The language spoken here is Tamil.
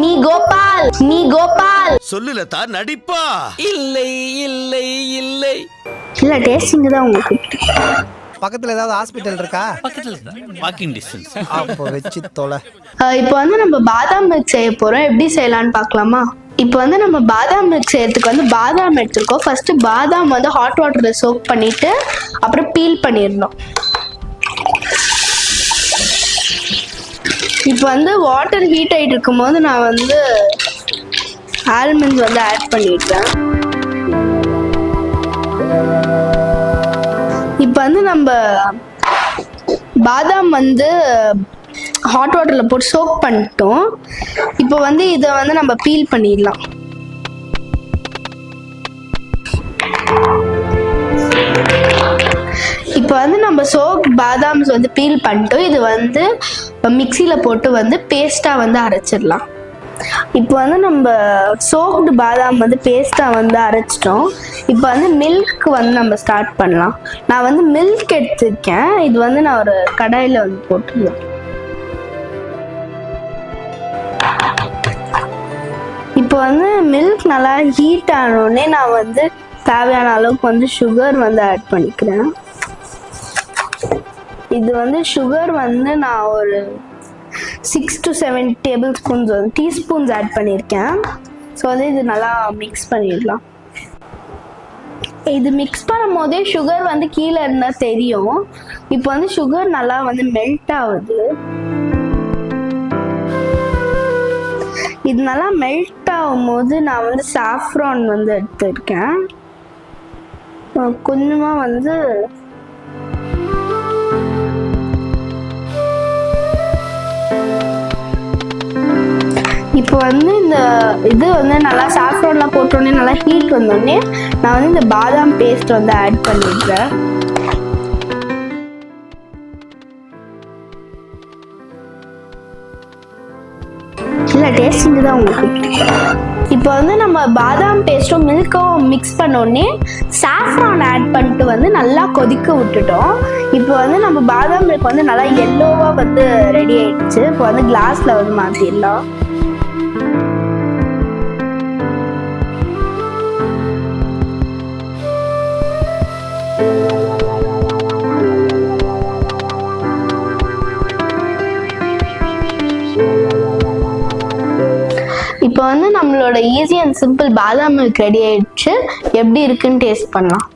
நீ கோபால், நீ கோபால். சொல்லுல தான் நடிப்பா. இல்லை இல்லை இல்லை. இல்ல டேஸ்டிங் தான் உங்களுக்கு. பக்கத்துல ஏதாவது ஹாஸ்பிடல் இருக்கா? பக்கத்துல வாக்கிங் டிஸ்டன்ஸ். அப்போ வெச்சு தொலை. இப்போ வந்து நம்ம பாதாம் மில்க் செய்ய போறோம். எப்படி செய்யலாம்னு பார்க்கலாமா? இப்போ வந்து நம்ம பாதாம் மில்க் செய்யறதுக்கு வந்து பாதாம் எடுத்துருக்கோம். ஃபர்ஸ்ட் பாதாம் வந்து ஹாட் வாட்டர்ல சோக் பண்ணிட்டு அப்புறம் பீல் பண்ணிடணும். இப்போ வந்து வாட்டர் ஹீட் ஆகிட்டு இருக்கும்போது நான் வந்து ஆல்மண்ட்ஸ் வந்து ஆட் பண்ணிட்டேன். இப்போ வந்து நம்ம பாதாம் வந்து ஹாட் வாட்டரில் போட்டு சோக் பண்ணிட்டோம். இப்போ வந்து இதை வந்து நம்ம பீல் பண்ணிடலாம். இப்போ வந்து நம்ம சோக் பாதாம்ஸ் வந்து பீல் பண்ணிட்டோம். இது வந்து மிக்சியில் போட்டு வந்து பேஸ்ட்டாக வந்து அரைச்சிடலாம். இப்போ வந்து நம்ம சோக்டு பாதாம் வந்து பேஸ்ட்டாக வந்து அரைச்சிட்டோம். இப்போ வந்து மில்க் வந்து நம்ம ஸ்டார்ட் பண்ணலாம். நான் வந்து மில்க் எடுத்துருக்கேன். இது வந்து நான் ஒரு கடாயில் வந்து போட்டுருவேன். இப்போ வந்து மில்க் நல்லா ஹீட் ஆனோடனே நான் வந்து தேவையான அளவுக்கு வந்து சுகர் வந்து ஆட் பண்ணிக்கிறேன். இது வந்து சுகர் வந்து நான் ஒரு 6 to 7 டேபிள் ஸ்பூன்ஸ் வந்து டீஸ்பூன்ஸ் ஆட் பண்ணியிருக்கேன். ஸோ வந்து இது நல்லா மிக்ஸ் பண்ணிடலாம். இது மிக்ஸ் பண்ணும் போதே சுகர் வந்து கீழே இருந்தால் தெரியும். இப்போ வந்து சுகர் நல்லா வந்து மெல்ட் ஆகுது. இது நல்லா மெல்ட் ஆகும் போது நான் வந்து சாஃப்ரான் வந்து எடுத்துருக்கேன். கொஞ்சமாக வந்து இப்போ வந்து இந்த இது வந்து நல்லா சாஃப்ரான்லாம் போட்டோடனே நல்லா ஹீட் வந்தோடனே நான் வந்து இந்த பாதாம் பேஸ்ட் வந்து ஆட் பண்ணிடுறேன். இல்லை டேஸ்டிங் தான் உங்களுக்கு. இப்போ வந்து நம்ம பாதாம் பேஸ்ட்டும் மில்க்கும் மிக்ஸ் பண்ணோடனே சாஃப்ரான் ஆட் பண்ணிட்டு வந்து நல்லா கொதிக்க விட்டுட்டோம். இப்போ வந்து நம்ம பாதாம் மில்க் வந்து நல்லா எல்லோவாக வந்து ரெடி ஆயிடுச்சு. இப்போ வந்து கிளாஸில் வந்து மாற்றிடலாம். இப்போ வந்து நம்மளோட ஈஸி அண்ட் சிம்பிள் பாதாம் மில்க் ரெடி ஆயிடுச்சு. எப்படி இருக்குன்னு டேஸ்ட் பண்ணலாம்.